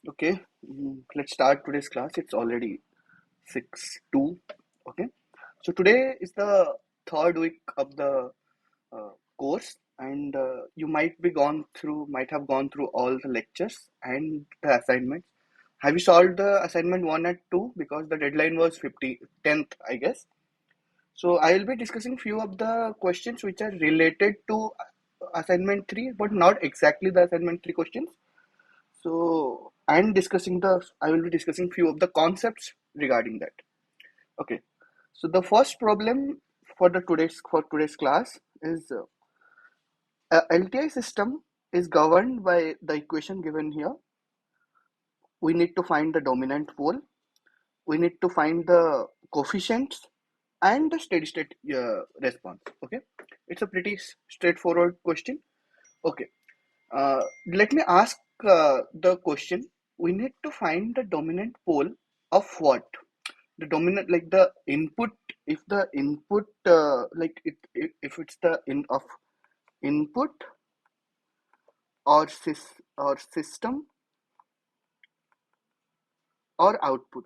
Okay, let's start today's class. It's already 6:02. Okay, so today is the third week of the course, and you might have gone through all the lectures and the assignments. Have you solved the assignment 1 and 2? Because the deadline was 10th, I guess. So I will be discussing few of the questions which are related to assignment 3, but not exactly the assignment 3 questions. So I will be discussing few of the concepts regarding that. Okay. So the first problem for today's class is a LTI system is governed by the equation given here. We need to find the dominant pole. We need to find the coefficients and the steady state response. Okay. It's a pretty straightforward question. Okay. Let me ask the question. We need to find the dominant pole of what? The dominant, like the input. If the input, if it's the in of input or system or output.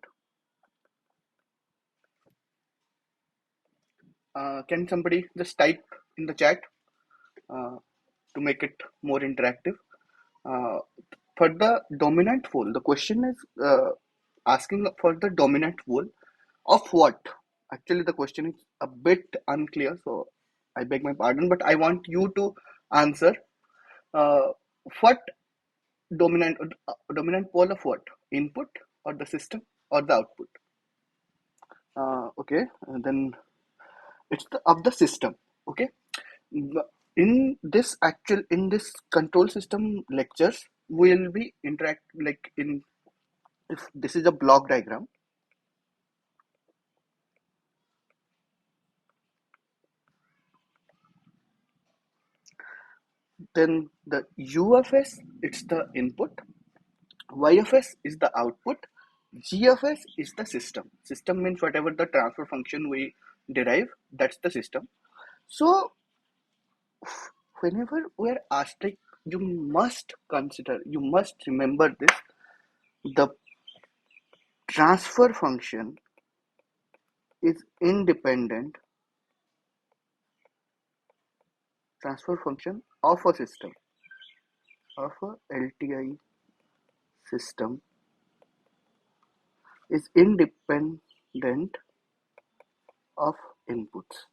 Can somebody just type in the chat uh, to make it more interactive? Uh, for the dominant pole, the question is asking for the dominant pole of what? Actually, the question is a bit unclear, so I beg my pardon, but I want you to answer. Uh, what dominant pole of what? Input or the system or the output? Okay, and then it's of the system. Okay, in this control system lectures, we'll be interact like in if this is a block diagram. Then the UFS, it's the input, YFS is the output, GFS is the system. System means whatever the transfer function we derive, that's the system. So whenever we're asked, like, you must remember this, the transfer function is independent transfer function of a system, of a LTI system is independent of inputs.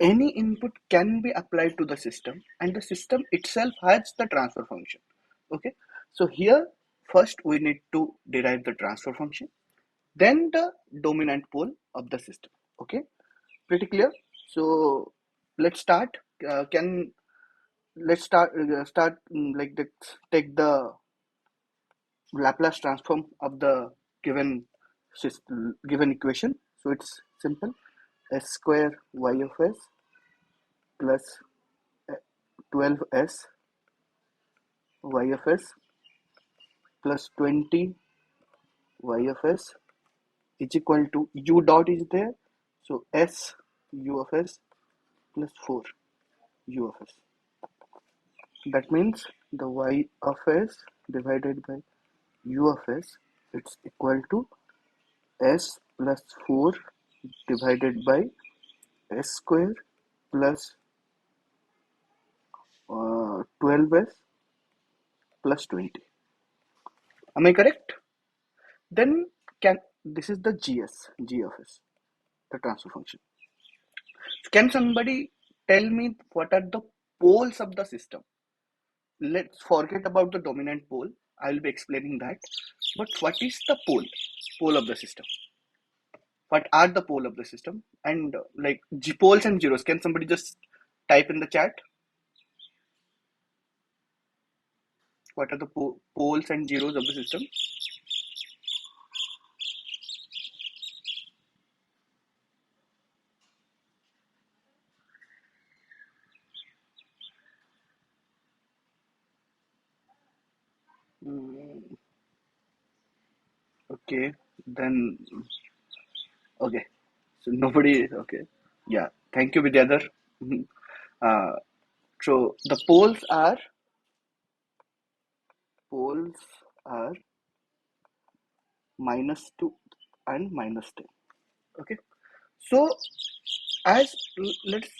Any input can be applied to the system and the system itself has the transfer function. Okay, so here first we need to derive the transfer function, then the dominant pole of the system. Okay, pretty clear. So let's start. Can let's start like this. Take the Laplace transform of the given equation. So it's simple: s square y of s plus 12s y of s plus 20 y of s is equal to u dot is there. So s u of s plus 4 u of s. That means the y of s divided by u of s, it's equal to s plus 4 divided by s square plus 12s plus 20. Am I correct? Then can this is the g of s, the transfer function. Can somebody tell me what are the poles of the system? Let's forget about the dominant pole. I will be explaining that. But what is the pole? Pole of the system. What are the pole of the system? And like poles and zeros. Can somebody just type in the chat? What are the poles and zeros of the system? Mm, okay, then okay. So nobody is okay. Yeah, thank you, Vidyadhar. Mhm. Uh, so the poles are poles are -2 and -10. Okay, so as let's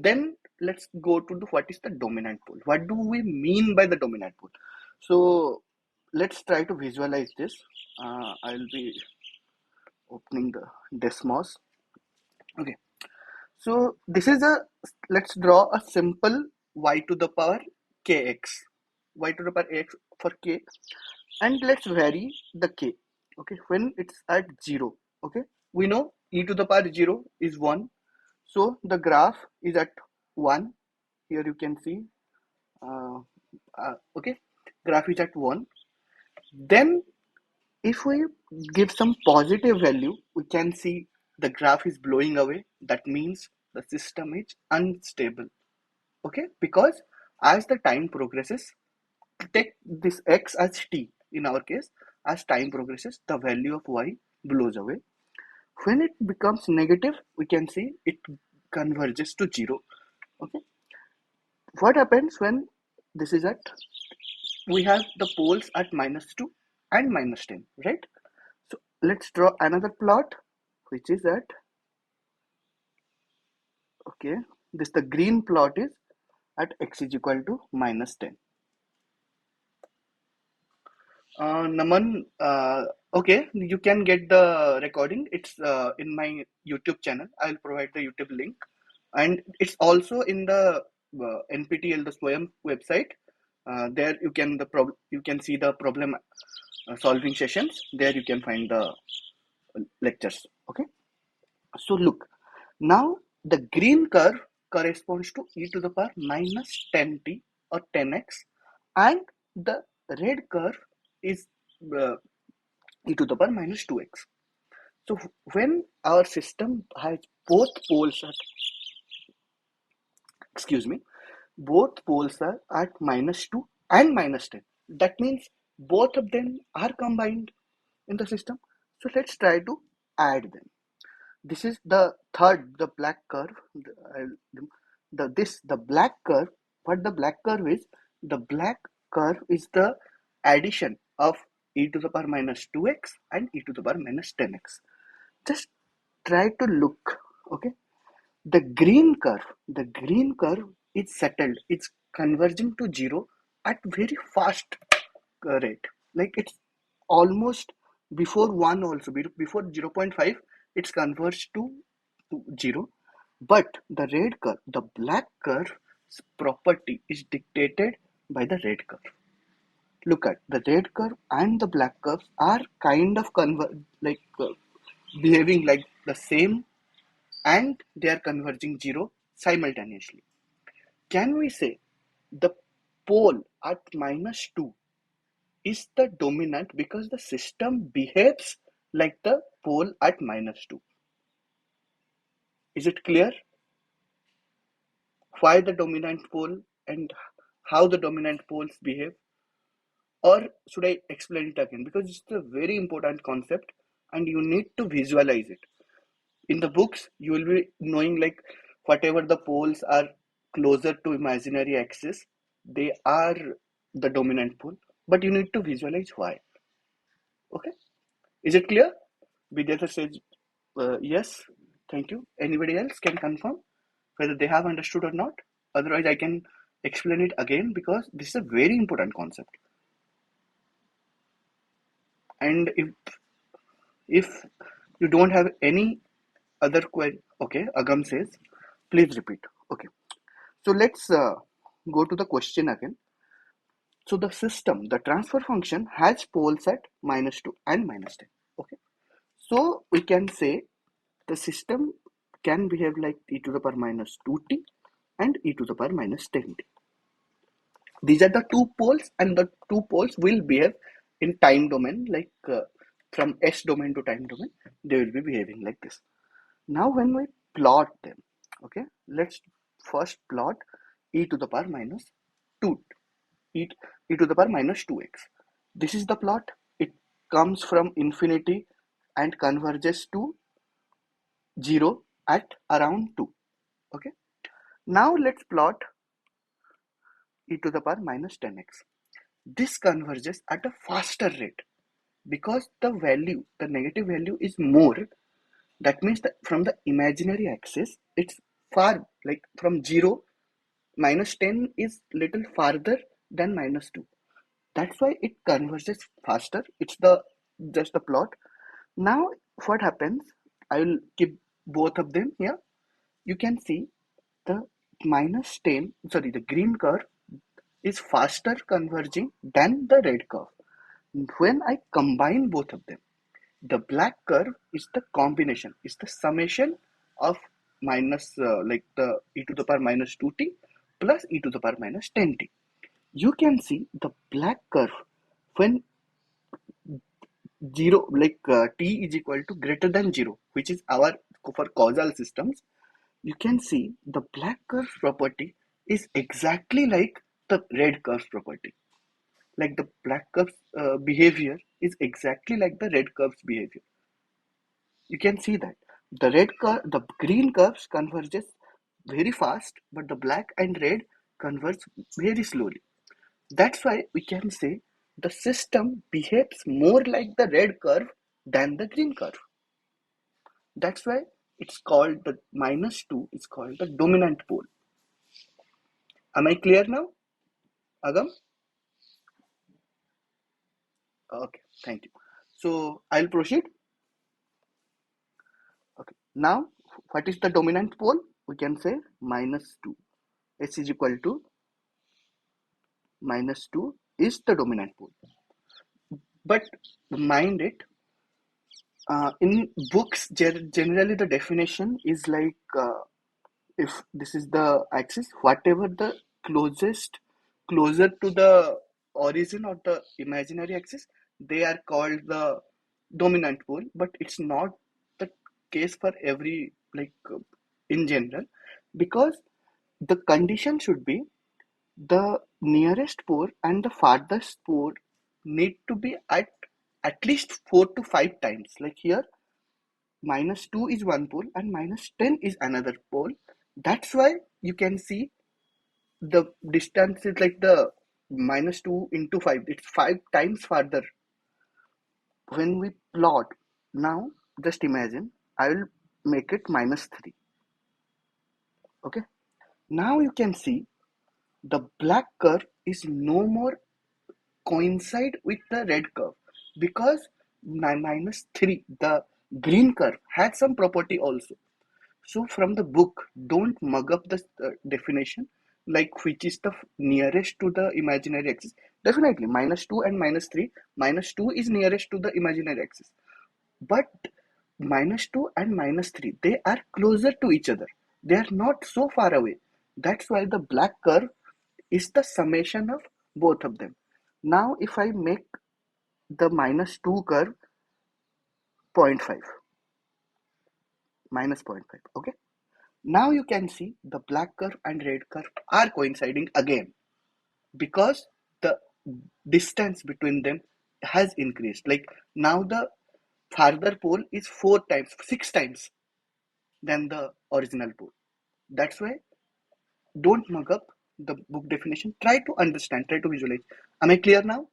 then let's go to the what is the dominant pole. What do we mean by the dominant pole? So let's try to visualize this. I'll be opening the Desmos. Okay, so this is a, let's draw a simple y to the power kx, y to the power x for k, and let's vary the k. Okay, when it's at 0, okay, we know e to the power 0 is 1, so the graph is at 1. Here you can see, uh, okay, graph is at 1. Then if we give some positive value, we can see the graph is blowing away. That means the system is unstable. Okay, because as the time progresses, take this x as t in our case, as time progresses, the value of y blows away. When it becomes negative, we can see it converges to 0. Okay, what happens when this is at, we have the poles at -2 and -10, right? So let's draw another plot which is at, okay, this the green plot is at x is equal to -10. Naman, okay, you can get the recording. It's in my YouTube channel. I'll provide the YouTube link, and it's also in the NPTEL, the Swayam website. There you can see the problem solving sessions. There you can find the lectures. Okay, so look, now the green curve corresponds to e to the power -10t or 10x, and the red curve is uh, e to the power -2x. So when our system has both poles at, excuse me, both poles are at -2 and -10, that means both of them are combined in the system. So let's try to add them. This is the third, the black curve. The black curve. What the black curve is? The black curve is the addition of e to the power -2x and e to the power -10x. Just try to look. Okay, the green curve is settled. It's converging to 0 at very fast rate. Like it's almost before 1 also, before 0.5, it's converged to 0. But the red curve, the black curve's property is dictated by the red curve. Look at the red curve and the black curves are kind of behaving like the same, and they are converging 0 simultaneously. Can we say the pole at -2 is the dominant because the system behaves like the pole at -2? Is it clear why the dominant pole and how the dominant poles behave? Or should I explain it again? Because it's a very important concept and you need to visualize it. In the books, you will be knowing like whatever the poles are closer to imaginary axis, they are the dominant pole. But you need to visualize why. Okay? Is it clear? Vidyata says yes. Thank you. Anybody else can confirm whether they have understood or not? Otherwise, I can explain it again because this is a very important concept. And if you don't have any other query, okay, Agam says, please repeat. Okay. So let's go to the question again. So the system, the transfer function has poles at -2 and -10. Okay. So we can say the system can behave like e to the power -2t and e to the power -10t. These are the two poles, and the two poles will behave in time domain, like from S domain to time domain, they will be behaving like this. Now, when we plot them, okay, let's first plot e to the power -2, e, e to the power -2x. This is the plot. It comes from infinity and converges to 0 at around 2. Okay. Now let's plot e to the power -10x. this converges at a faster rate because the negative value is more. That means that from the imaginary axis, it's far, like from 0, minus 10 is little farther than minus 2. That's why it converges faster. It's the just the plot. Now what happens? I will keep both of them here. You can see the minus 10, sorry, the green curve is faster converging than the red curve. When I combine both of them, the black curve is the combination, is the summation of minus like the e to the power minus 2t plus e to the power minus 10t. You can see the black curve when 0, like t is equal to greater than 0, which is our for causal systems. You can see the black curve property is exactly like the red curve property. Like the black curve's behavior is exactly like the red curve's behavior. You can see that the green curves converges very fast, but the black and red converge very slowly. That's why we can say the system behaves more like the red curve than the green curve. That's why it's called the minus 2 is called the dominant pole. Am I clear now, Agam? Okay, thank you. So I'll proceed. Okay. Now, what is the dominant pole? We can say minus 2. S is equal to minus 2 is the dominant pole. But mind it, in books, generally the definition is like if this is the axis, whatever the closer to the origin of the imaginary axis, they are called the dominant pole. But it's not the case for every, like in general, because the condition should be the nearest pole and the farthest pole need to be at least 4 to 5 times. Like here, minus 2 is one pole and minus 10 is another pole. That's why you can see the distance is like the minus 2 into 5. It's 5 times farther. When we plot, now just imagine, I will make it minus 3. Okay. Now you can see the black curve is no more coincide with the red curve because minus 3, the green curve had some property also. So from the book, don't mug up the definition, like which is the nearest to the imaginary axis. Definitely minus 2 and minus 3, minus 2 is nearest to the imaginary axis, but minus 2 and minus 3, they are closer to each other, they are not so far away. That's why the black curve is the summation of both of them. Now if I make the minus 2 curve zero point 0.5, minus 0.5, okay. Now you can see the black curve and red curve are coinciding again because the distance between them has increased. Like now the farther pole is 4 times, 6 times than the original pole. That's why don't mug up the book definition. Try to understand, try to visualize. Am I clear now?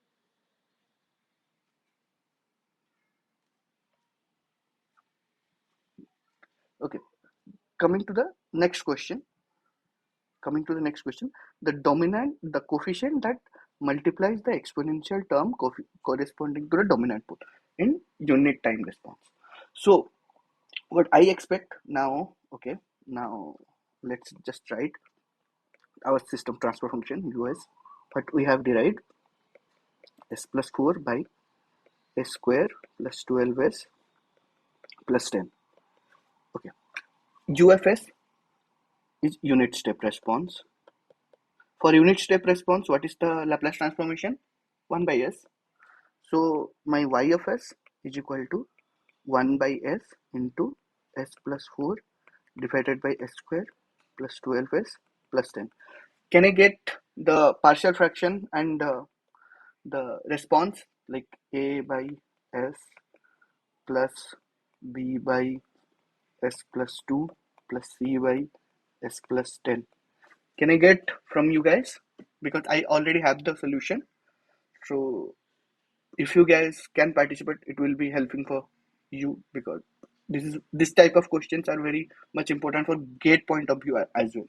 Okay. Coming to the next question. Coming to the next question, the coefficient that multiplies the exponential term corresponding to the dominant pole in unit time response. So what I expect now, okay, now let's just write our system transfer function us. What we have derived, s plus 4 by s square plus 12s plus 10. Okay, UFS is unit step response. For unit step response, what is the Laplace transformation? 1 by s. So my y of s is equal to 1 by s into s plus 4 divided by s square plus 12s plus 10. Can I get the partial fraction and the response, like a by s plus b by s plus 2 plus c by s plus 10? Can I get from you guys? Because I already have the solution. So if you guys can participate, it will be helping for you, because this type of questions are very much important for gate point of view as well.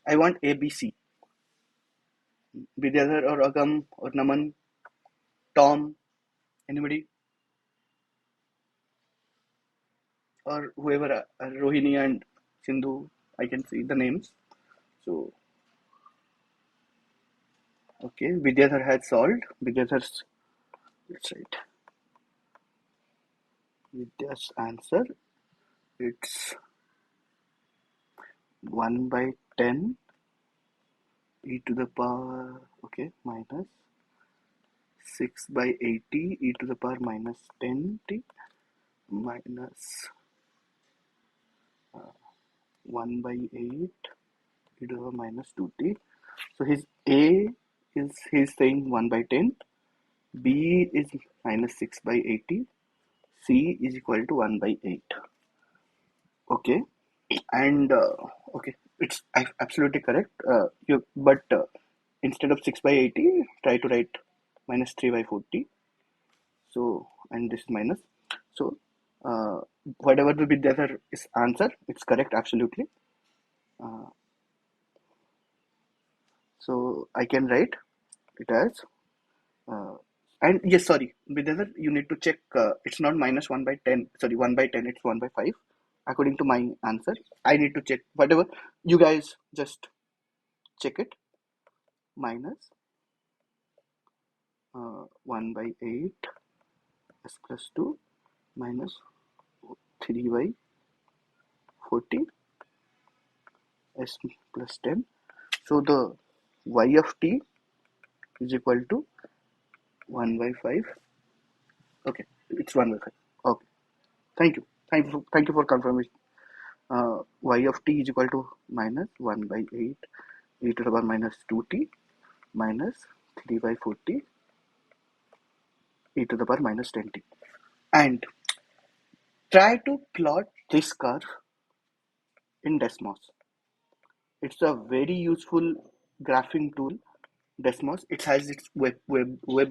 I want ABC. Vidyadhar or Agam or Naman, Tom, anybody, or whoever, Rohini and Sindhu. I can see the names. So okay, Vidyadhar has solved. Vidyadhar's, let's write Vidya's answer. It's 1 by 10 e to the power, okay, minus 6 by 80 e to the power minus 10t minus 1 by 8 e to the power minus 2t. So his A is, he's saying 1 by 10, B is minus 6 by 80, C is equal to 1 by 8. Okay, and okay, it's absolutely correct. But instead of 6 by 80, try to write minus 3 by 40. So, and this is minus. So, whatever will be the other is answer, it's correct, absolutely. So, I can write it as, uh, and yes, sorry, with the other, you need to check, it's not minus 1 by 10, sorry, 1 by 10, it's 1 by 5. According to my answer, I need to check whatever, you guys just check it, minus 1 by 8 s plus 2 minus 3 by 40 s plus 10. So the y of t is equal to 1 by 5. Okay, it's 1 by 5. Okay, thank you. Thank you for confirmation. Y of t is equal to minus 1 by 8 e to the power minus 2t minus 3 by 40 e to the power minus 10t. And try to plot this curve in Desmos. It's a very useful graphing tool. Desmos. It has its web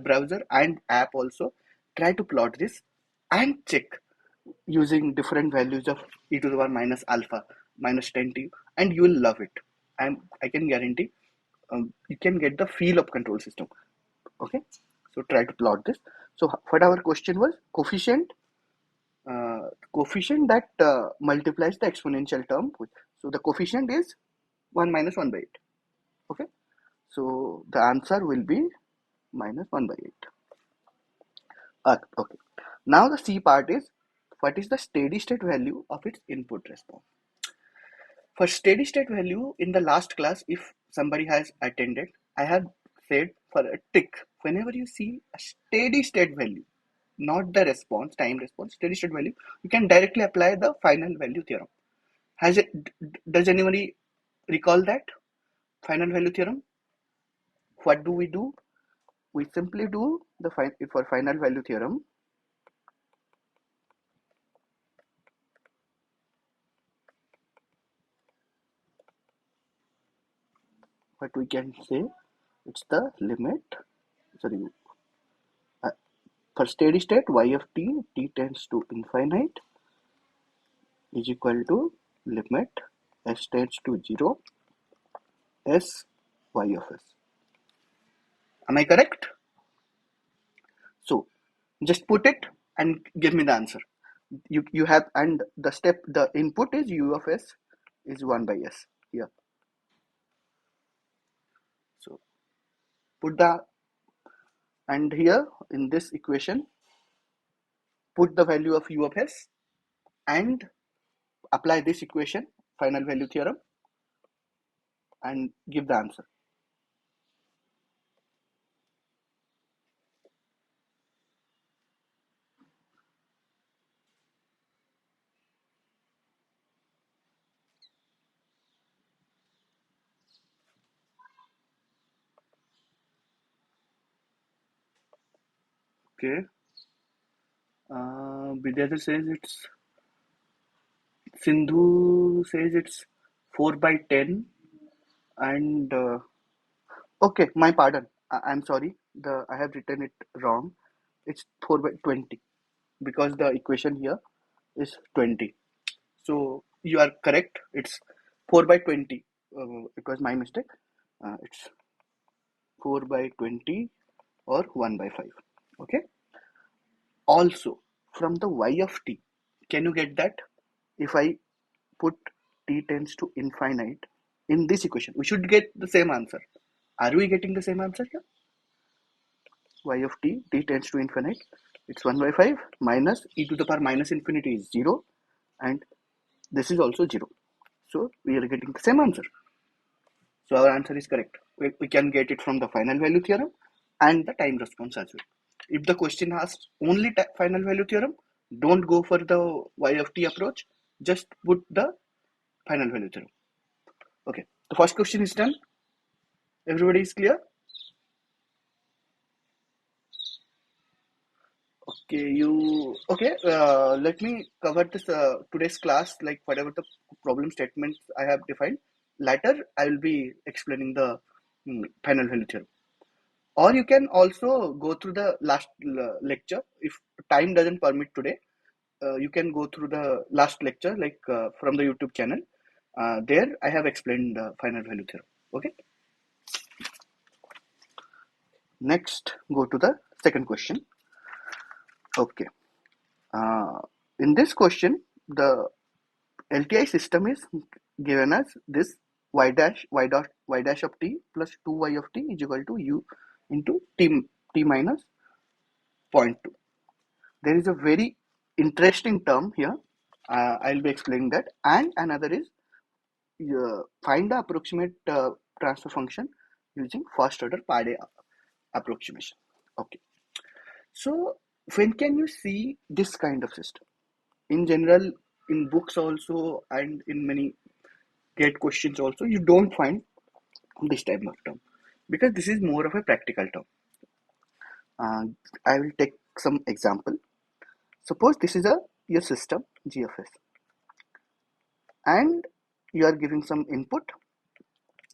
browser and app also. Try to plot this and check using different values of e to the power minus alpha minus 10t, and you will love it. I can guarantee you can get the feel of control system. Okay, so try to plot this. So what our question was, coefficient that multiplies the exponential term. So the coefficient is 1 minus 1 by 8. Okay, so the answer will be minus 1 by 8. Okay, now the C part is, what is the steady state value of its input response. For steady state value, in the last class, if somebody has attended, I have said for a tick, whenever you see a steady state value, not the response, time response, steady state value, you can directly apply the final value theorem. Does anybody recall that final value theorem? What do? We simply do the for final value theorem. What we can say, it's the limit, sorry, uh, for steady state y of t tends to infinite is equal to limit s tends to 0 s y of s. Am I correct? So just put it and give me the answer. You have, and the input is u of s is 1 by s here. So put the, and here in this equation, put the value of u of s and apply this equation, final value theorem, and give the answer. Okay. Vidyadhar says it's, Sindhu says it's 4 by 10, and Okay, my pardon. I'm sorry. I have written it wrong. It's 4 by 20 because the equation here is 20. So you are correct. It's 4 by 20. It was my mistake. It's 4 by 20 or 1 by 5. Okay. Also, from the y of t, can you get that? If I put t tends to infinite in this equation, we should get the same answer. Are we getting the same answer here? Y of t tends to infinite, it's 1 by 5 minus e to the power minus infinity is 0, and this is also 0. So we are getting the same answer. So our answer is correct. We can get it from the final value theorem and the time response as well. If the question asks only final value theorem, don't go for the y of t approach. Just put the final value theorem. Okay, the first question is done. Everybody is clear? Okay, okay. Let me cover this today's class, like whatever the problem statements I have defined. Later, I will be explaining the final value theorem. Or you can also go through the last lecture if time doesn't permit today. You can go through the last lecture, like from the YouTube channel. There, I have explained the final value theorem. Okay. Next, go to the second question. Okay. Uh, in this question, the LTI system is given as this y dash of t plus 2y of t is equal to u into t minus 0.2. There is a very interesting term here. I'll be explaining that. And another is find the approximate transfer function using first order Pade approximation. Okay. So when can you see this kind of system? In general, in books also, and in many GATE questions also, you don't find this type of term because this is more of a practical term. I will take some example. Suppose this is your system GFS, and you are giving some input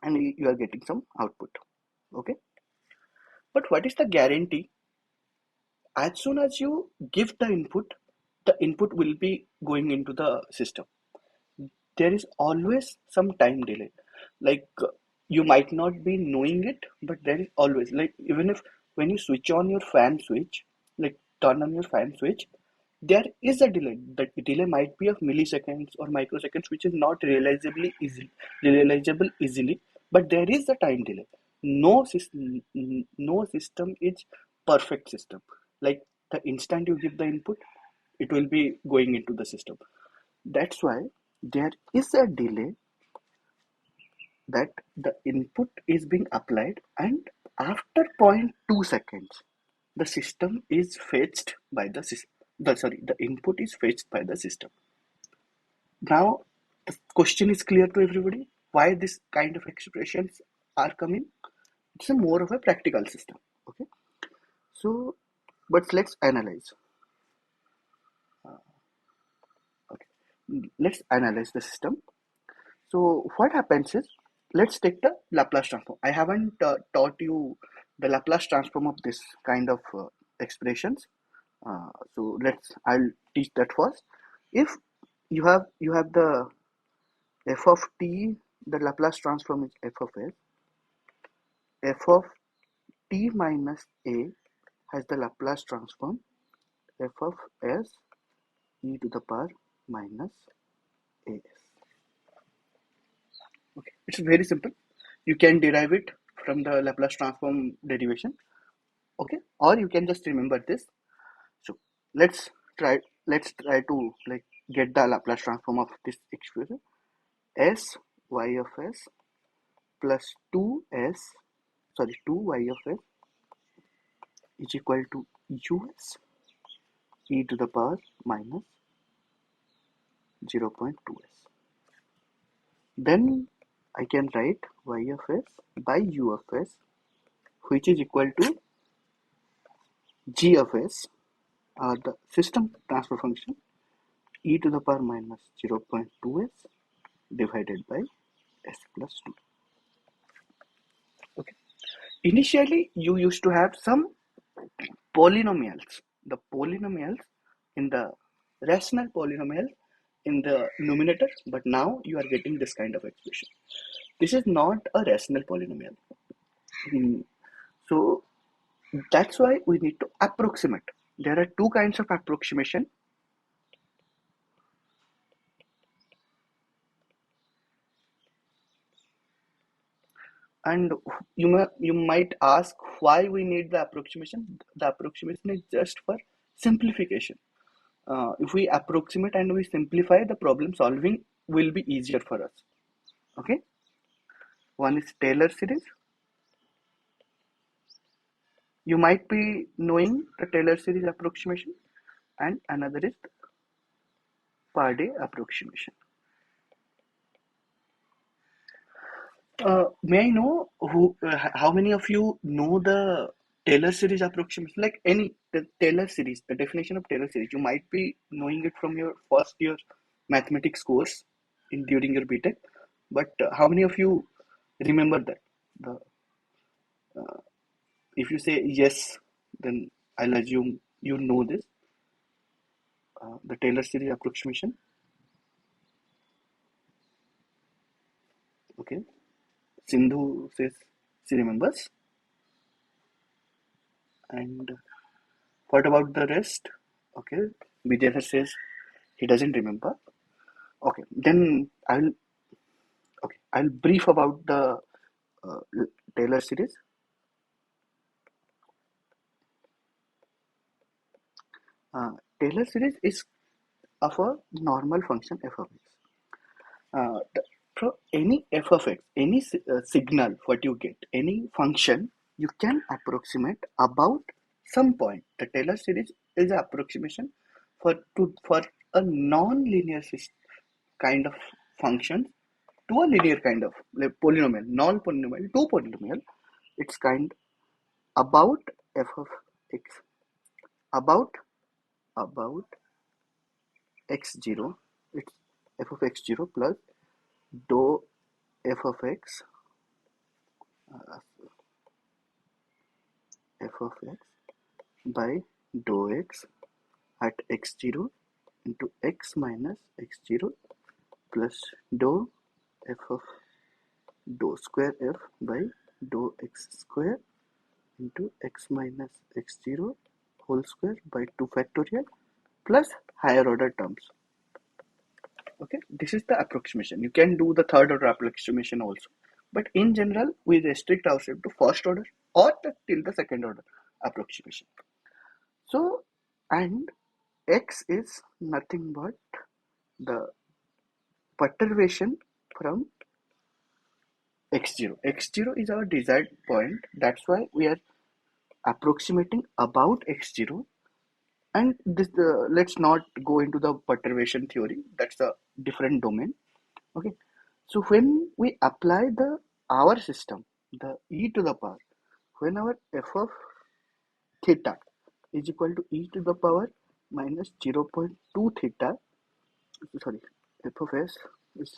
and you are getting some output. Okay, but what is the guarantee? As soon as you give the input will be going into the system. There is always some time delay. Like you might not be knowing it, but there is always, like, even if when you switch on your fan switch, like turn on your fan switch, there is a delay. The delay might be of milliseconds or microseconds, which is not realizable easily, but there is a time delay. No system is perfect system. Like the instant you give the input, it will be going into the system. That's why there is a delay, that the input is being applied, and after 0.2 seconds the system is fetched by the system. The input is fetched by the system. Now the question is clear to everybody why this kind of expressions are coming. It's a more of a practical system. Okay, so but let's analyze. Okay, let's analyze the system. So what happens is, let's take the Laplace transform. I haven't taught you the Laplace transform of this kind of expressions. So I'll teach that first. If you have the f of t, the Laplace transform is f of s. F of t minus a has the Laplace transform f of s e to the power minus as. Okay, it's very simple. You can derive it from the Laplace transform derivation. Okay, or you can just remember this. So let's try to like get the Laplace transform of this expression. S y of s plus 2y of s is equal to us e to the power minus 0.2s. Then I can write y of s by u of s, which is equal to g of s, the system transfer function, e to the power minus 0.2s divided by s plus 2. Okay. Initially, you used to have some polynomials. The polynomials in the rational polynomials in the numerator, but now you are getting this kind of expression. This is not a rational polynomial. Hmm. So that's why we need to approximate. There are two kinds of approximation. And you might ask why we need the approximation. The approximation is just for simplification. If we approximate and we simplify, the problem solving will be easier for us. Okay, one is Taylor series. You might be knowing the Taylor series approximation, and another is Pardee approximation. May I know how many of you know the Taylor series approximation? Like the Taylor series, the definition of Taylor series. You might be knowing it from your first year mathematics course during your BTech, but how many of you remember that? The, if you say yes, then I'll assume you know this. The Taylor series approximation. Okay. Sindhu says she remembers. And what about the rest? Okay. Vijay says he doesn't remember. Okay. Then I'll brief about the uh, Taylor series. Uh, Taylor series is of a normal function f of x. For any f of x, any signal what you get, any function, you can approximate about some point. The Taylor series is an approximation for a non-linear kind of function to a linear kind of like polynomial, non-polynomial to polynomial. It's kind about f of x, about about x0. It's f of x0 plus dou f of x uh, f of x by dou x at x0 into x minus x0 plus dou f of dou square f by dou x square into x minus x0 whole square by 2 factorial plus higher order terms. Okay, this is the approximation. You can do the third order approximation also, but in general we restrict ourselves to first order or till the second order approximation. So, and x is nothing but the perturbation from x0. X0 is our desired point. That's why we are approximating about x0. And this, let's not go into the perturbation theory. That's a different domain. Okay. So when we apply the our system, the e to the power, when our f of theta is equal to e to the power minus 0.2 theta, sorry, f of s is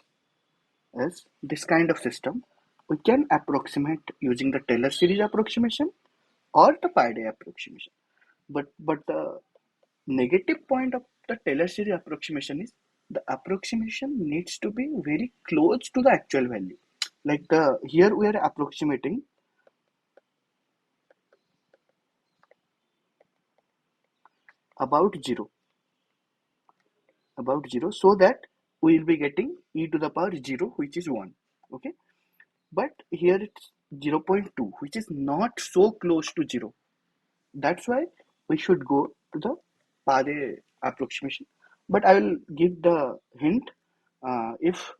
as this kind of system, we can approximate using the Taylor series approximation or the Pardee approximation. But the negative point of the Taylor series approximation is the approximation needs to be very close to the actual value. Like the here we are approximating about zero, so that we will be getting e to the power 0, which is 1. Okay, but here it's 0.2, which is not so close to 0. That's why we should go to the Pardee approximation. But I will give the hint. If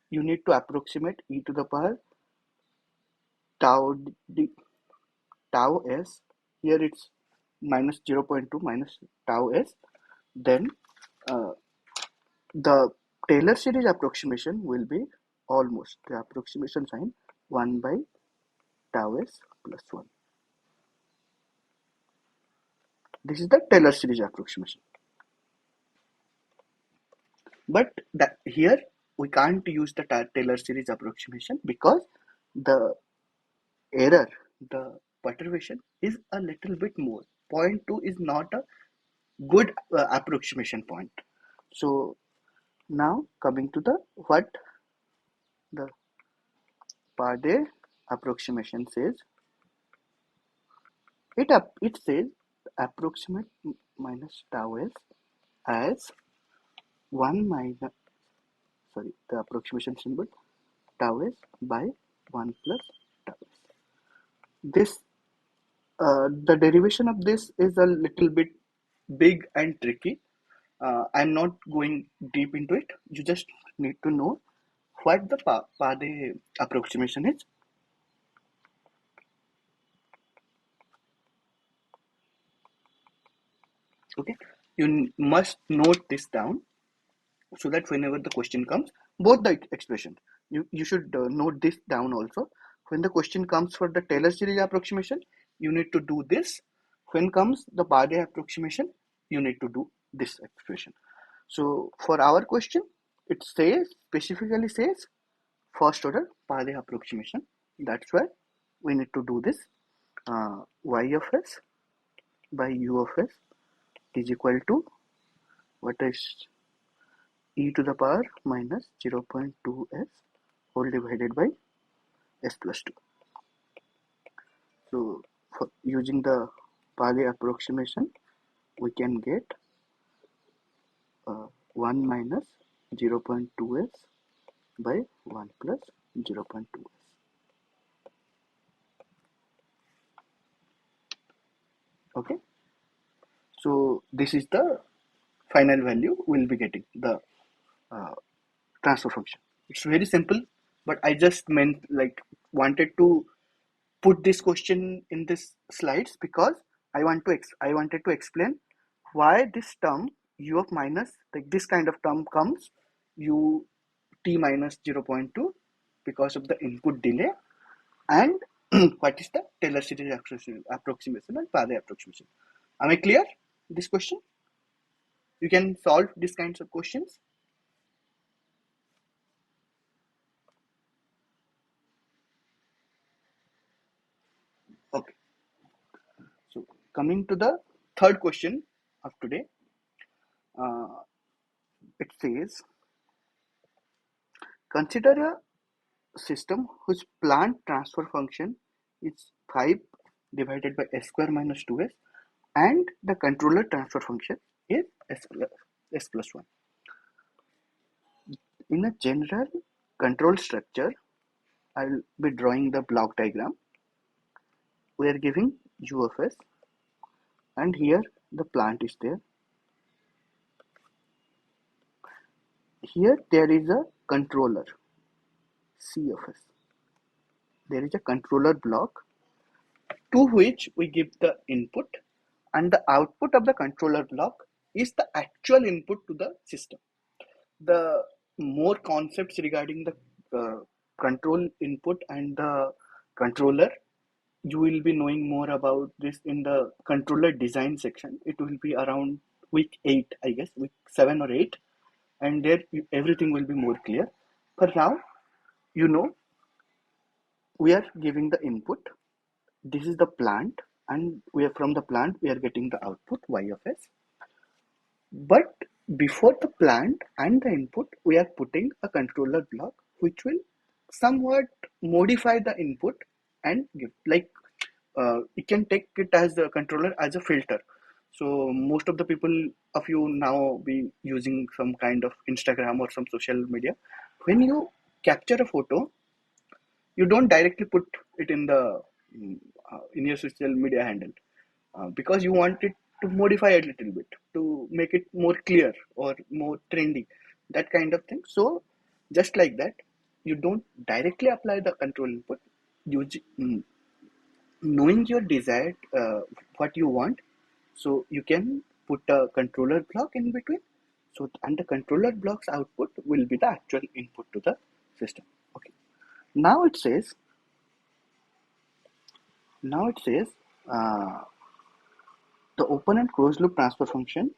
you need to approximate e to the power tau d, tau s, here it's minus 0.2 minus tau s, then uh, the Taylor series approximation will be almost the approximation sign 1 by tau s plus 1. This is the Taylor series approximation. But that here we can't use the Taylor series approximation because the error the perturbation is a little bit more. Point 2 is not a good approximation point. So now coming to the what the Pade approximation says, it says approximate minus tau s as 1 minus, sorry, the approximation symbol tau s by 1 plus tau s. This the derivation of this is a little bit big and tricky. I'm not going deep into it. You just need to know what the Pade approximation is. Okay, you must note this down so that whenever the question comes, both the expressions, you should note this down also. When the question comes for the Taylor series approximation, you need to do this. When comes the Pade approximation, you need to do this expression. So for our question, it says, specifically says, first order Pade approximation. That's why we need to do this. Y of s by u of s is equal to what is e to the power minus 0.2s whole divided by s plus 2. So for using the Pade approximation, we can get 1 minus 0.2s by 1 plus 0.2s. Okay, so this is the final value we'll be getting, the uh, transfer function. It's very simple, but I just meant like wanted to put this question in this slides because I wanted to explain why this term u of minus, like this kind of term comes u t minus 0.2 because of the input delay, and what is the Taylor series approximation and Pade approximation. Am I clear this question? You can solve these kinds of questions. Okay, so coming to the third question of today, uh, it says, consider a system whose plant transfer function is 5 divided by s square minus 2s, and the controller transfer function is s plus 1. In a general control structure, I'll be drawing the block diagram. We are giving u of s, and here the plant is there. Here there is a controller C of s. There is a controller block to which we give the input, and the output of the controller block is the actual input to the system. The more concepts regarding the control input and the controller, you will be knowing more about this in the controller design section. It will be around week 8, I guess, week 7 or 8, and there everything will be more clear. For now, you know, we are giving the input. This is the plant, and we are from the plant we are getting the output y of s. But before the plant and the input, we are putting a controller block which will somewhat modify the input and give, like, you can take it as the controller as a filter. So most of the people of you now be using some kind of Instagram or some social media. When you capture a photo, you don't directly put it in the in your social media handle, because you want it to modify it a little bit to make it more clear or more trendy, that kind of thing. So just like that, you don't directly apply the control input. You knowing your desired what you want, so you can put a controller block in between. So and the controller block's output will be the actual input to the system. Okay, now it says now it says the open and closed loop transfer function,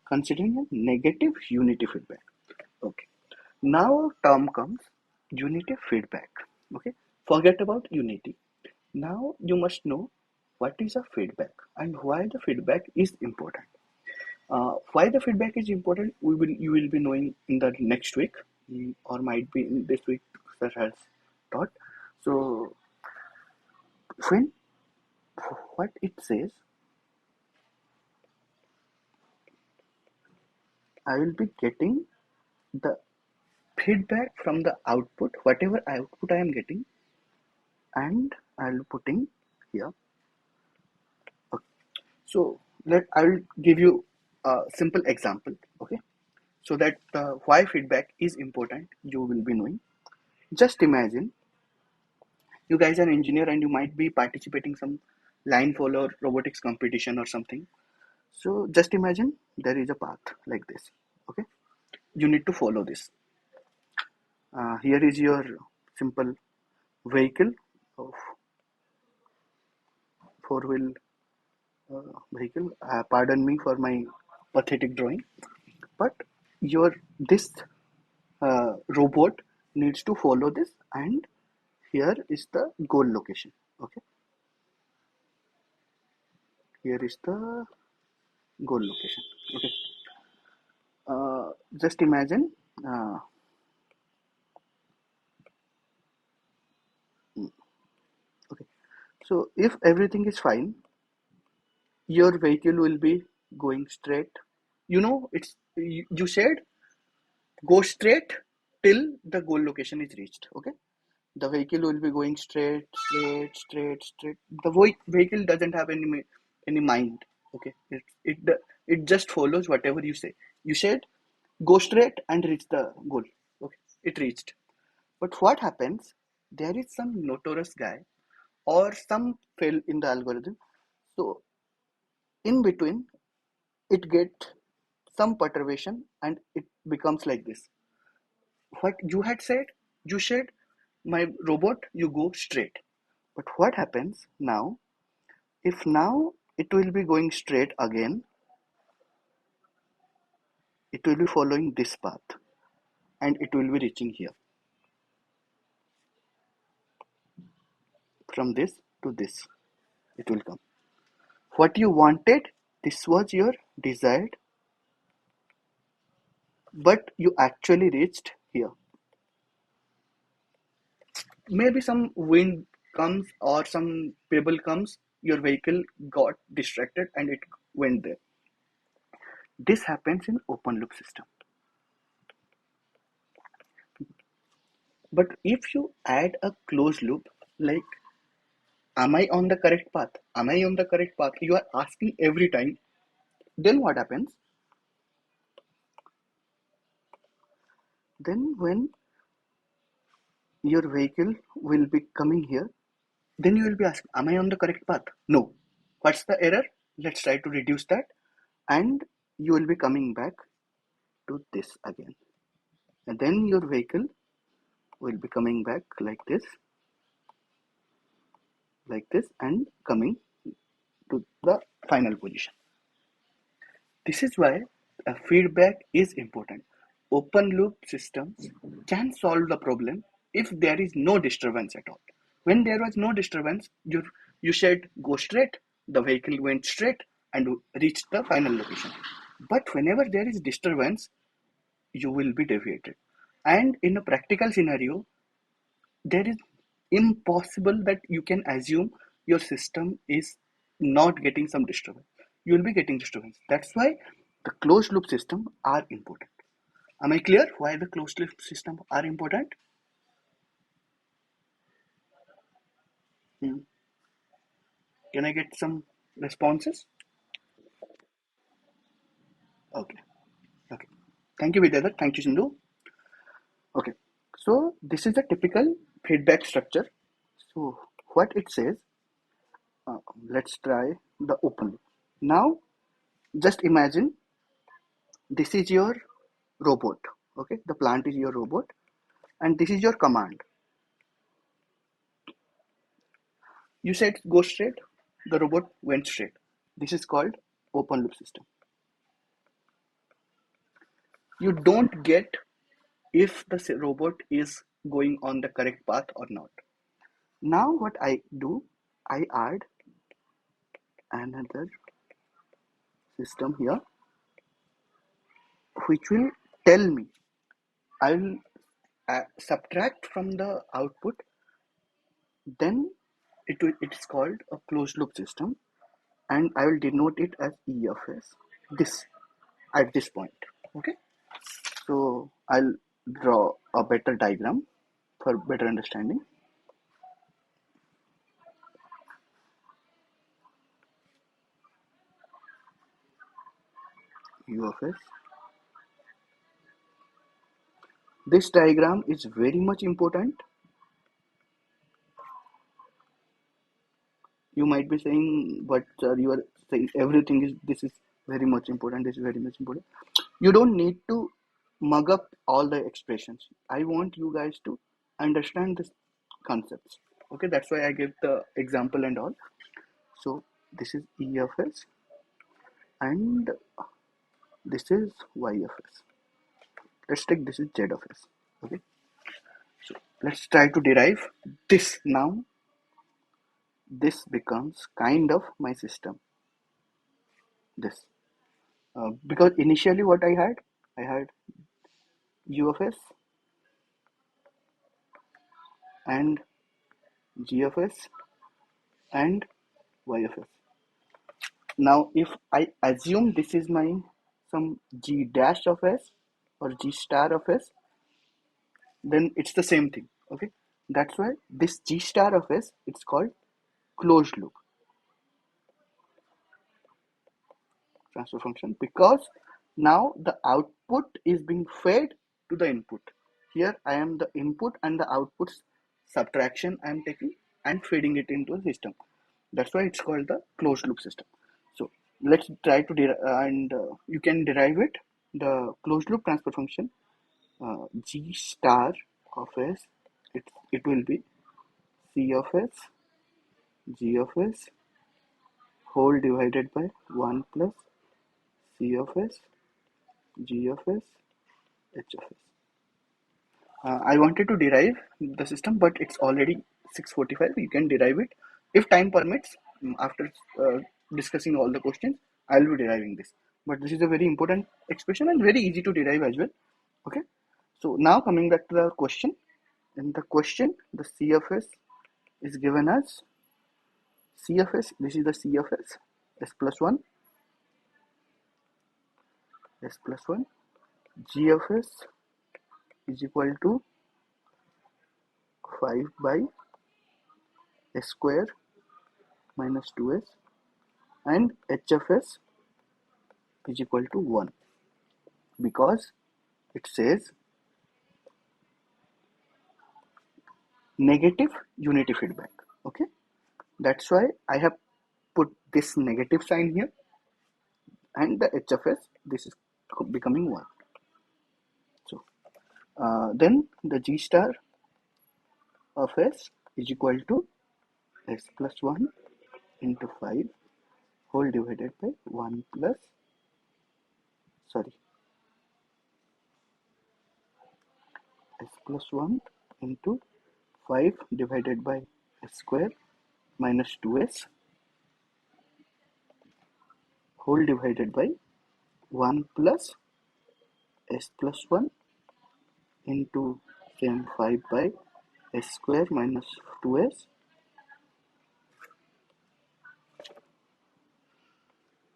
considering a negative unity feedback. Okay, now term comes unity feedback. Okay, forget about unity. Now you must know what is a feedback and why the feedback is important. Why the feedback is important, you will be knowing in the next week, or might be in this week sir has taught. So when what it says, I will be getting the feedback from the output, whatever output I am getting, and I'll putting here. Okay. So let I will give you a simple example. Okay, so that why feedback is important, you will be knowing. Just imagine you guys are engineer and you might be participating some line follow robotics competition or something. So just imagine there is a path like this. Okay, you need to follow this. Here is your simple vehicle of four wheel vehicle. Pardon me for my pathetic drawing, but your this robot needs to follow this, and here is the goal location. Okay, here is the goal location. Okay, just imagine. Uh, okay, so if everything is fine, your vehicle will be going straight. You know, you said go straight till the goal location is reached. Okay, the vehicle will be going straight, straight, straight, straight. The vehicle doesn't have any mind. Okay, it just follows whatever you say. You said go straight and reach the goal. Okay, it reached. But what happens? There is some notorious guy or some fail in the algorithm. So in between, it get some perturbation and it becomes like this. What you had said, you said, my robot, you go straight. But what happens now? If now it will be going straight again, it will be following this path and it will be reaching here. From this to this, it will come. What you wanted, this was your desired, but you actually reached here. Maybe some wind comes or some pebble comes, your vehicle got distracted and it went there. This happens in open loop system. But if you add a closed loop, like, am I on the correct path? Am I on the correct path? You are asking every time. Then what happens? Then when your vehicle will be coming here, then you will be asking, am I on the correct path? No. What's the error? Let's try to reduce that. And you will be coming back to this again. And then your vehicle will be coming back like this, and coming to the final position. This is why feedback is important. Open loop systems can solve the problem if there is no disturbance at all. When there was no disturbance, you said go straight, the vehicle went straight and reached the final location. But whenever there is disturbance, you will be deviated. And in a practical scenario, there is impossible that you can assume your system is not getting some disturbance. You will be getting disturbance. That's why the closed loop system are important. Am I clear why the closed loop system are important? Hmm. Can I get some responses? Okay. Okay. Thank you, Vidyadhar. Thank you, Sindhu. Okay. So this is the typical feedback structure. So what it says, uh, let's try the open loop. Now, just imagine this is your robot. Okay, the plant is your robot, and this is your command. You said go straight, the robot went straight. This is called open loop system. You don't get if the robot is going on the correct path or not. Now what I do, I add another system here which will tell me, I will subtract from the output, then it is called a closed loop system, and I will denote it as EFS this at this point. Okay, so I'll draw a better diagram for better understanding. UFS. This diagram is very much important. You might be saying, but you are saying everything is, this is very much important, this is very much important. You don't need to mug up all the expressions. I want you guys to understand this concepts. Okay, that's why I gave the example and all. So this is EFS and this is YFS. Let's take this is ZFS. Okay, so let's try to derive this now. This becomes kind of my system. This because initially what I had UFS and GFS and YFS. Now if I assume this is my some G dash of S or G star of S, then it's the same thing. Okay, that's why this G star of S, it's called closed loop transfer function, because now the output is being fed to the input. Here I am the input and the output's subtraction I am taking and feeding it into the system. That's why it's called the closed loop system. So let's try to and you can derive it. The closed loop transfer function G star of S, it will be C of S, G of S whole divided by 1 plus C of S, G of S, H of S. I wanted to derive the system, but it's already 6:45. You can derive it if time permits. After discussing all the questions, I'll be deriving this. But this is a very important expression and very easy to derive as well. Okay. So now coming back to the question. In the question, the CFS is given as CFS. This is the CFS S plus 1, S plus 1. GFS is equal to 5 by S square minus 2S, and HFS is equal to 1 because it says negative unity feedback. Okay, that's why I have put this negative sign here, and the HFS, this is becoming 1. So then the G star of S is equal to S plus 1 into 5 whole divided by 1 plus, sorry, S plus 1 into 5 divided by S square minus 2S whole divided by 1 plus S plus 1 into same 5 by S square minus 2S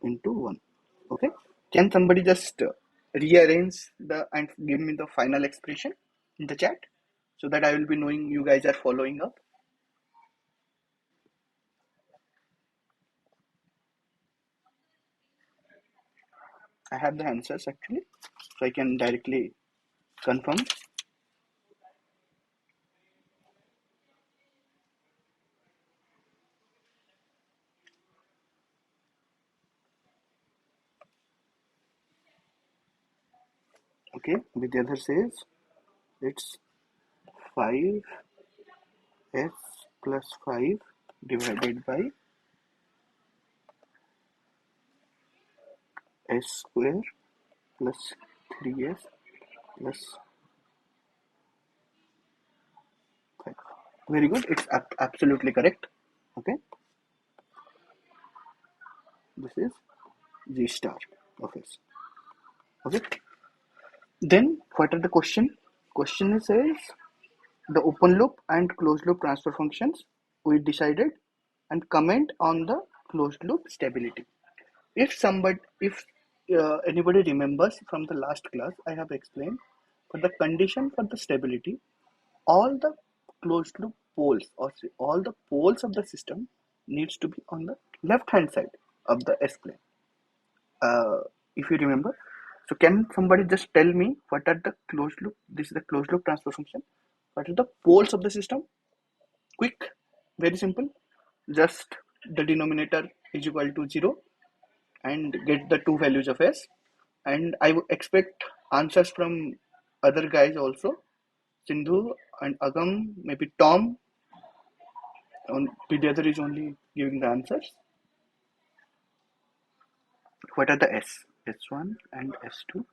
into 1. Okay, can somebody just rearrange the and give me the final expression in the chat so that I will be knowing you guys are following up? I have the answers actually, so I can directly confirm. Okay, Vidyadhar says it's 5S plus 5 divided by S square plus 3S plus 5. Very good, it's absolutely correct. Okay, This is G star of S. Okay. Then what are the question? Question says the open loop and closed loop transfer functions we decided, and comment on the closed loop stability. If anybody remembers from the last class, I have explained for the condition for the stability, all the closed loop poles or all the poles of the system needs to be on the left hand side of the S plane. If you remember, so can somebody just tell me what are the closed loop? This is the closed loop transfer function. What are the poles of the system? Quick, very simple. Just the denominator is equal to 0 and get the two values of S. And I would expect answers from other guys also. Sindhu and Agam, maybe Tom. The other is only giving the answers. What are the S? S1 and S2.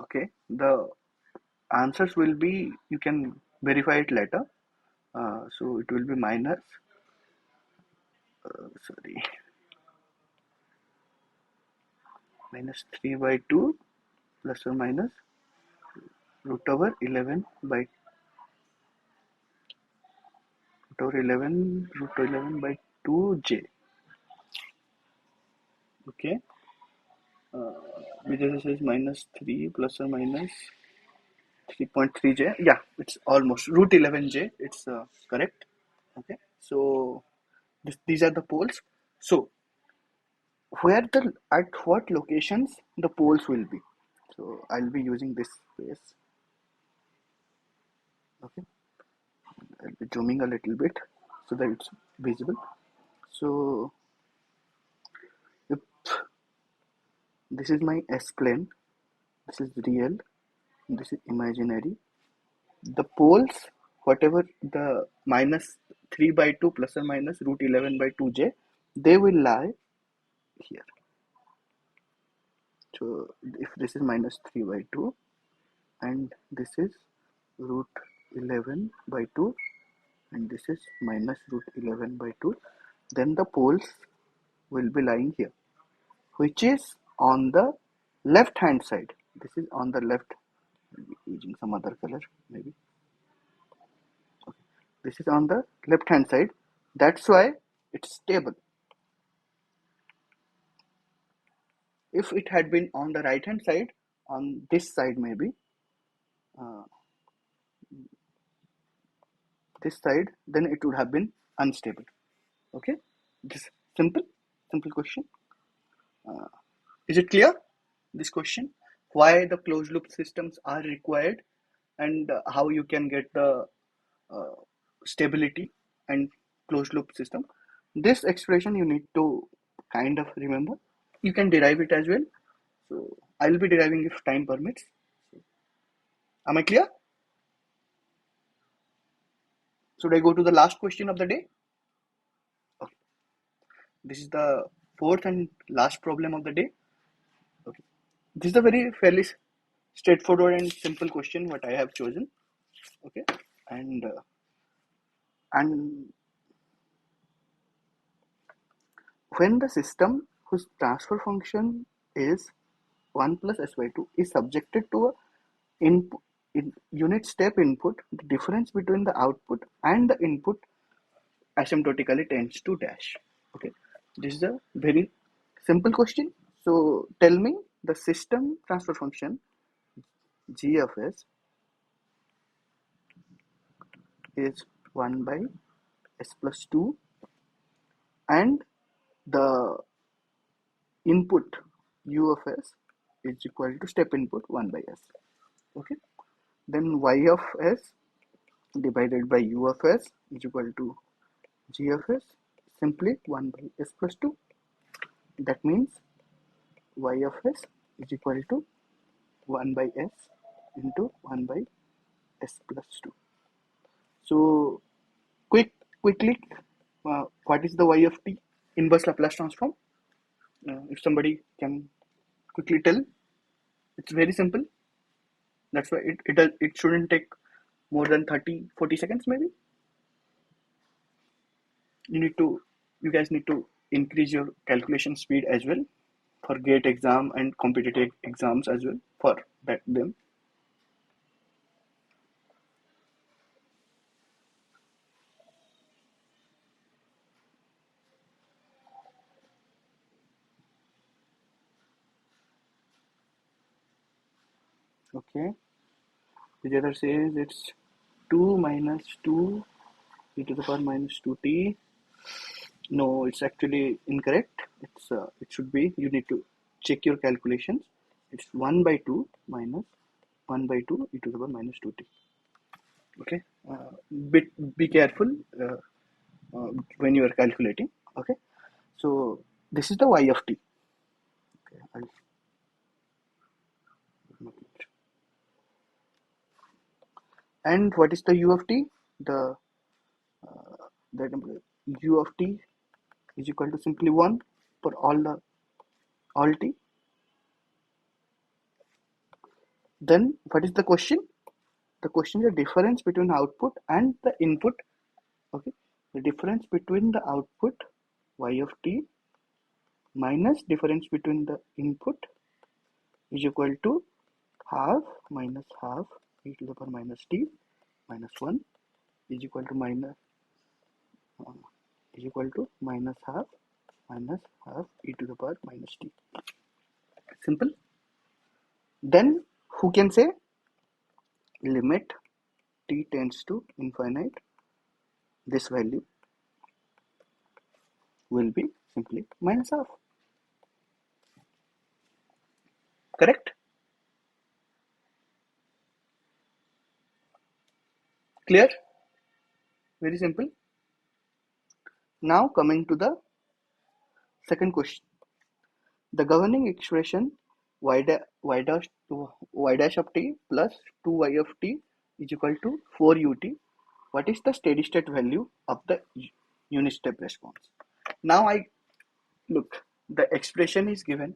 Okay, the answers will be, you can verify it later. So it will be minus, sorry, minus 3 by 2 plus or minus root over 11 by root over 11 by 2j. Okay, because this is minus 3 plus or minus 3.3j. Yeah, it's almost root 11j. It's correct. Okay, so these are the poles. So at what locations the poles will be? So I'll be using this space. Okay, I'll be zooming a little bit so that it's visible. So if this is my S plane, this is real, this is imaginary. The poles, whatever the minus 3 by 2 plus or minus root 11 by 2j, they will lie here. So if this is minus 3 by 2 and this is root 11 by 2 and this is minus root 11 by 2, then the poles will be lying here, which is on the left hand side. This is on the left, using some other color maybe. Okay. This is on the left hand side. That's why it's stable. If it had been on the right hand side, on this side maybe, uh, this side, then it would have been unstable. Okay, this simple question. Is it clear, this question, why the closed loop systems are required, and how you can get the uh, stability and closed loop system? This expression you need to kind of remember. You can derive it as well, so I will be deriving if time permits. Am I clear? Should I go to the last question of the day? Okay. This is the fourth and last problem of the day. Okay. This is a very fairly straightforward and simple question what I have chosen. Okay, and when the system whose transfer function is 1 plus s by 2 is subjected to a input in unit step input, the difference between the output and the input asymptotically tends to dash. Okay, this is a very simple question. So tell me the system transfer function g of s is 1 by s plus 2 and the input u of s is equal to step input 1 by s. Okay, then y of s divided by u of s is equal to g of s, simply 1 by s plus 2. That means y of s is equal to 1 by s into 1 by s plus 2. So quickly, what is the y of t inverse Laplace transform? If somebody can quickly tell, it's very simple. That's why it shouldn't take more than 30-40 seconds maybe. You guys need to increase your calculation speed as well for GATE exam and competitive exams as well for them. Okay. The other says it's 2 minus 2 e to the power minus 2t. No, it's actually incorrect. It should be, you need to check your calculations. It's 1 by 2 minus 1 by 2 e to the power minus 2t. Okay. Be careful when you are calculating. Okay. So this is the y of t. Okay, and what is the u of t? The u of t is equal to simply 1 for all t. Then what is the question? The question is the difference between output and the input. Okay, the difference between the output y of t minus difference between the input is equal to half minus half e to the power minus t minus 1 is equal to minus half e to the power minus t. Simple. Then who can say limit t tends to infinite, this value will be simply minus half. Correct? Clear? Very simple. Now coming to the second question. The governing expression y dash of t plus 2y of t is equal to 4ut. What is the steady state value of the unit step response? Now I look, the expression is given,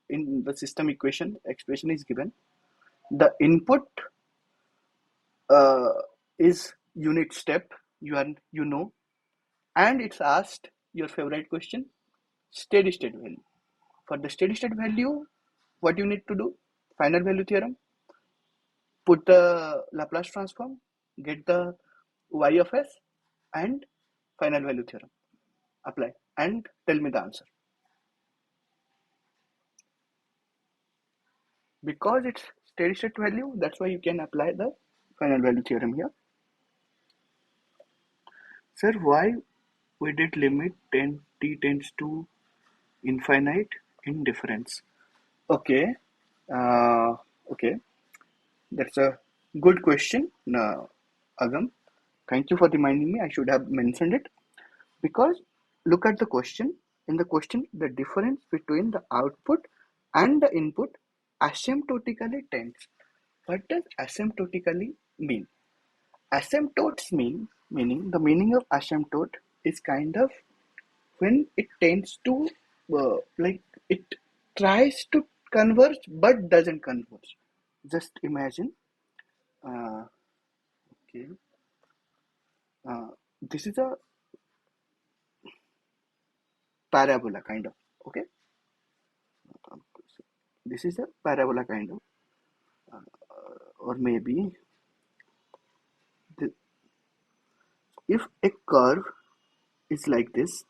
in the system equation expression is given. The input uh, is unit step, you know, and it's asked your favorite question, steady state value. For the steady state value, what you need to do? Final value theorem, put the Laplace transform, get the y of s, and final value theorem, apply, and tell me the answer. Because it's steady state value, that's why you can apply the final value theorem here. Sir, why we did limit t tends to infinite in difference? Okay, uh, okay, that's a good question, Agam. Thank you for reminding me. I should have mentioned it. Because look at the question. In the question, the difference between the output and the input asymptotically tends. What does asymptotically mean? Asymptotes meaning the meaning of asymptote is kind of when it tends to like it tries to converge but doesn't converge. Just imagine. Uh, okay, uh, this is a parabola kind of. Okay, this is a parabola kind of, or maybe the, if a curve is like this,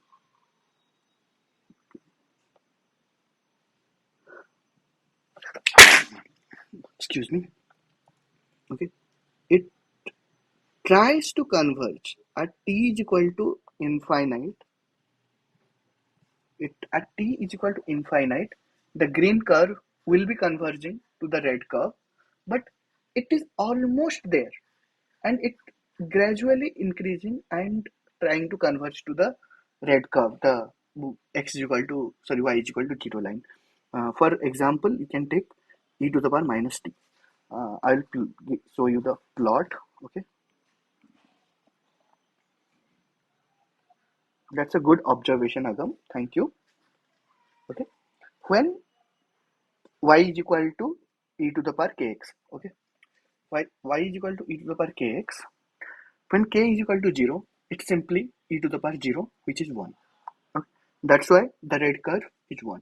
excuse me, okay, it tries to converge at t is equal to infinite. It at t is equal to infinite, the green curve will be converging to the red curve, but it is almost there, and it gradually increasing and trying to converge to the red curve, the x is equal to, sorry, y is equal to 0 line. For example, you can take e to the power minus t. I'll show you the plot. Okay, that's a good observation, Agam. Thank you. Okay, when y is equal to e to the power kx. Okay, y is equal to e to the power kx. When k is equal to 0, it's simply e to the power 0, which is 1. Okay? That's why the red curve is 1.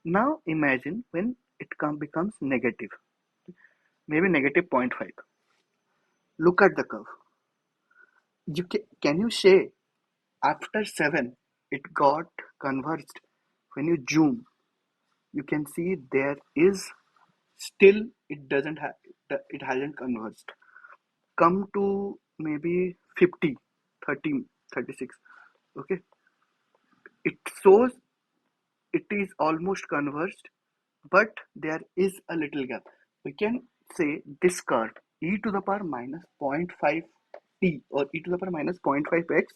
Now imagine when it becomes negative, maybe negative zero point 0.5. Look at the curve. Can you say after 7 it got converged? When you zoom, you can see there is still it doesn't have, it hasn't converged. Come to maybe 50, 30, 36. Okay, it shows it is almost converged, but there is a little gap. We can say this curve e to the power minus 0.5 t or e to the power minus 0.5 x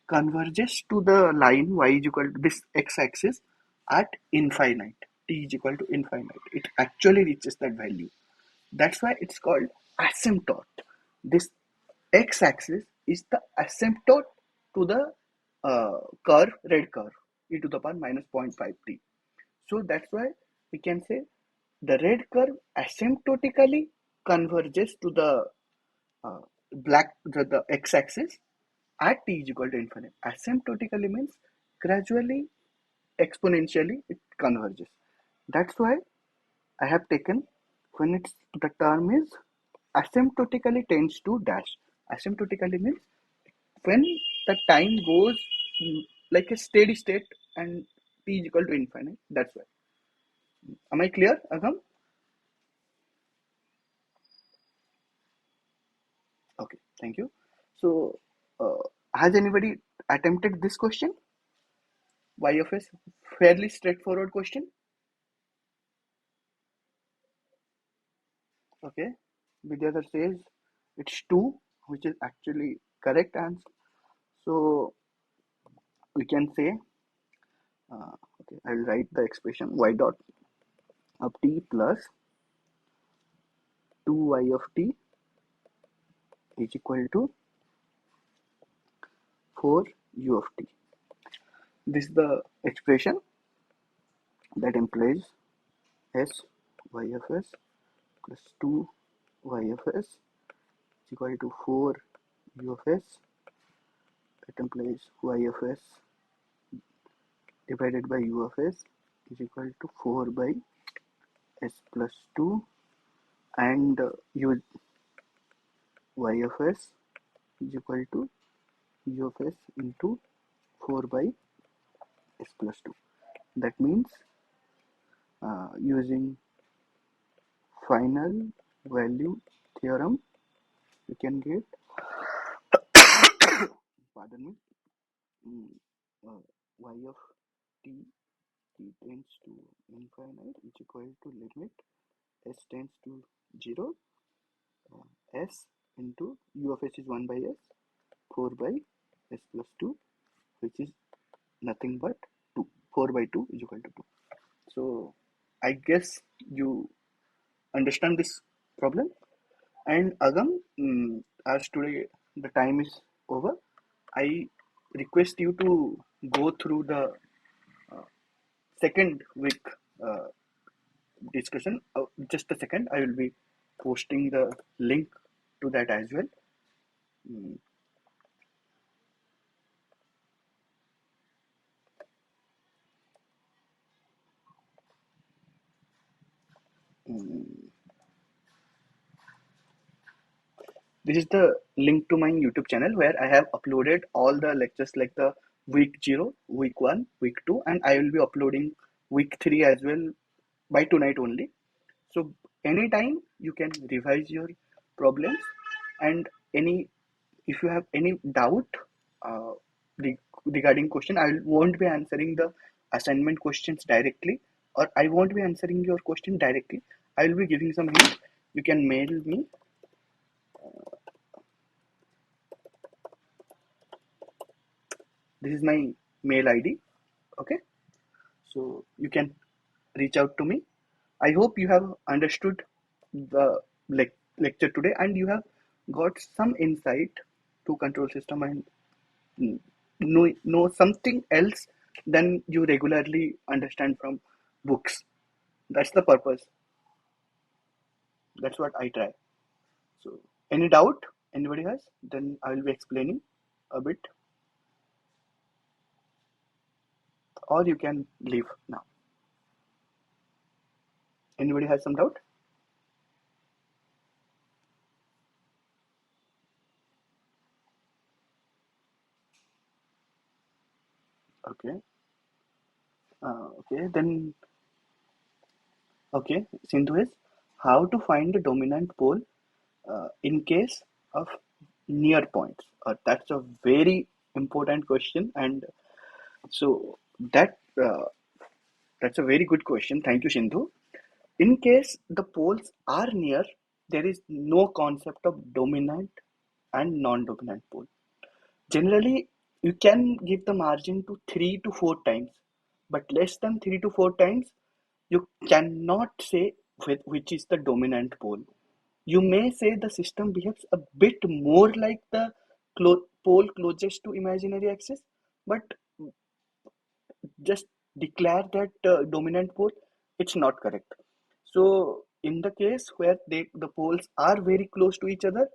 converges to the line y is equal to this x-axis at infinite. T is equal to infinite. It actually reaches that value. That's why it's called asymptote. This x-axis is the asymptote to the curve, red curve, e to the power minus 0.5 t. So that's why we can say the red curve asymptotically converges to the uh, the x-axis at t is equal to infinite. Asymptotically means gradually, exponentially it converges. That's why I have taken when it's the term is asymptotically tends to dash. Asymptotically means when the time goes like a steady state and t is equal to infinite. That's why. Am I clear, Agam? Okay, thank you. So, has anybody attempted this question? YFS, fairly straightforward question. Okay, Vidyadhar says it's 2, which is actually correct answer. So we can say, okay, I'll write the expression y dot of t plus 2y of t is equal to 4u of t. This is the expression that implies s y of s plus 2y of s is equal to 4u of s. It implies y of s divided by u of s is equal to 4 by s plus 2, and u y of s is equal to u of s into 4 by s plus 2. That means using final value theorem, we can get, pardon me, mm, y of t, t tends to infinite is equal to limit s tends to 0, s into u of s is 1 by s, 4 by s plus 2, which is nothing but 2. 4 by 2 is equal to 2. So I guess you understand this problem. And Agam, as today the time is over, I request you to go through the second week uh, discussion. Just a second, I will be posting the link to that as well. Mm, mm. This is the link to my YouTube channel where I have uploaded all the lectures like the week 0, week 1, week 2, and I will be uploading week 3 as well by tonight only. So anytime you can revise your problems, and any if you have any doubt uh, regarding question, I won't be answering the assignment questions directly, or I won't be answering your question directly. I will be giving some hint. You can mail me This is my mail ID. Okay, so you can reach out to me. I hope you have understood the lecture today and you have got some insight to control system and know something else than you regularly understand from books. That's the purpose. That's what I try. So, any doubt anybody has? Then I will be explaining a bit, or you can leave now. Anybody has some doubt? Okay. Okay. Then, okay. Sindhu is how to find the dominant pole in case of near points. That's a very important question, and so that that's a very good question. Thank you, Sindhu. In case the poles are near, there is no concept of dominant and non-dominant pole. Generally, you can give the margin to 3 to 4 times, but less than 3 to 4 times, you cannot say which is the dominant pole. You may say the system behaves a bit more like the pole closest to imaginary axis, but just declare that dominant pole, it's not correct. So in the case where the poles are very close to each other,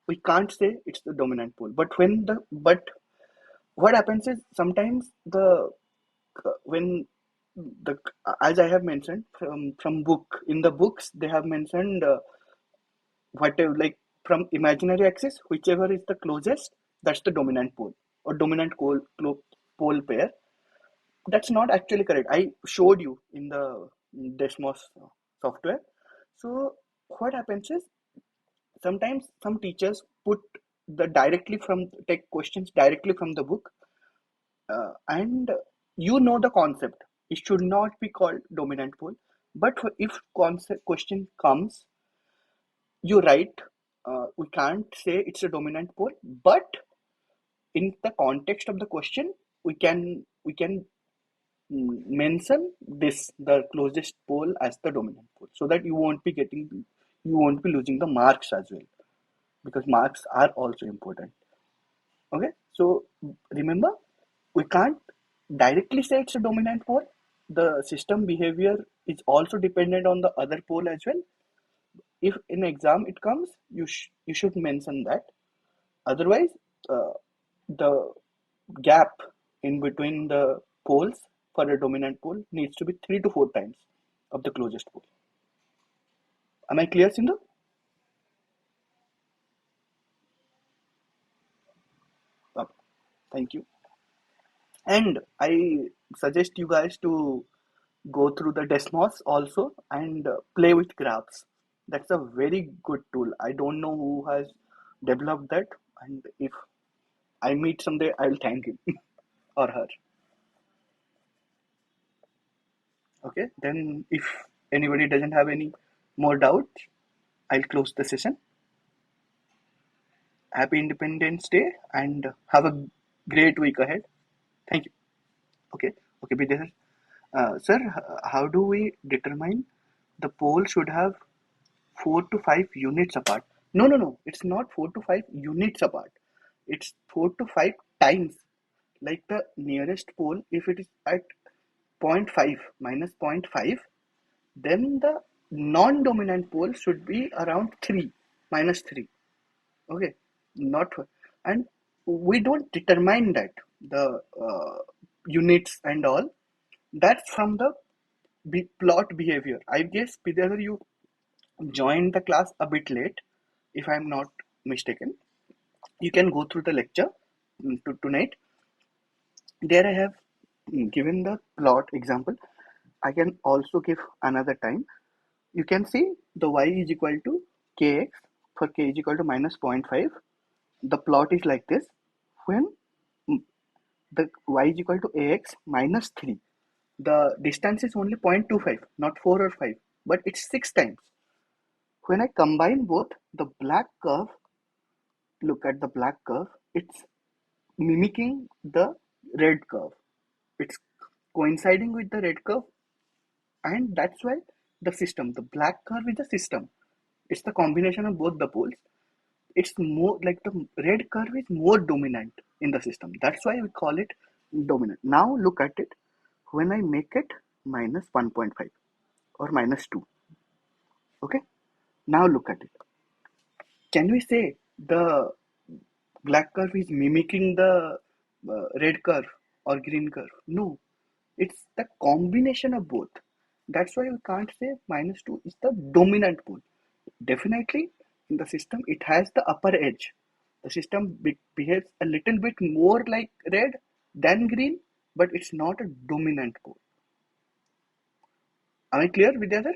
we can't say it's the dominant pole. But what happens is sometimes the when the as I have mentioned from book, in the books they have mentioned whatever, like from imaginary axis, whichever is the closest, that's the dominant pole or dominant pole pair. That's not actually correct. I showed you in the Desmos software. So what happens is sometimes some teachers put the directly from take questions directly from the book, and you know the concept. It should not be called dominant pole, but if concept question comes, you write. We can't say it's a dominant pole, but in the context of the question, we can mention this the closest pole as the dominant pole, so that you won't be losing the marks as well, because marks are also important. Okay, so remember, we can't directly say it's a dominant pole. The system behavior is also dependent on the other pole as well. If in exam it comes, you should mention that. Otherwise, uh, the gap in between the poles for a dominant pole needs to be 3 to 4 times of the closest pole. Am I clear, Sindhu? Uh, Thank you. And I suggest you guys to go through the Desmos also and play with graphs. That's a very good tool. I don't know who has developed that, and if I meet someday, I'll thank him or her. Okay, then if anybody doesn't have any more doubts, I'll close the session. Happy Independence Day and have a great week ahead. Thank you. Okay, okay, Bidya. Sir, how do we determine the pole should have 4 to 5 units apart? No, no, no. It's not 4 to 5 units apart. It's 4 to 5 times. Like the nearest pole, if it is at zero point 0.5 minus zero point 0.5, then the non-dominant pole should be around 3 minus 3. Okay, not and we don't determine that the units and all. That's from the plot behavior. I guess whether you joined the class a bit late, if I'm not mistaken. You can go through the lecture tonight. There I have given the plot example. I can also give another time. You can see the y is equal to kx for k is equal to minus zero point 0.5. The plot is like this. When the y is equal to ax minus 3, the distance is only 0.25, not 4 or 5, but it's 6 times. When I combine both, the black curve, look at the black curve, it's mimicking the red curve. It's coinciding with the red curve, and that's why the black curve is the system. It's the combination of both the poles. It's more like the red curve is more dominant in the system. That's why we call it dominant. Now look at it. When I make it minus 1.5 or minus 2, okay? Now look at it. Can we say the black curve is mimicking the red curve or green curve? No, it's the combination of both. That's why we can't say minus 2 is the dominant pole. Definitely, in the system, it has the upper edge. The system behaves a little bit more like red than green, but it's not a dominant pole. Am I clear, Vidyadhar?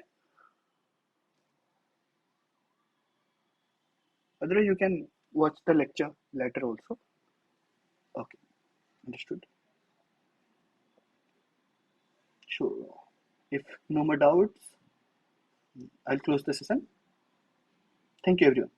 Otherwise, you can watch the lecture later also. Okay, understood. Sure. If no more doubts, I'll close the session. Thank you, everyone.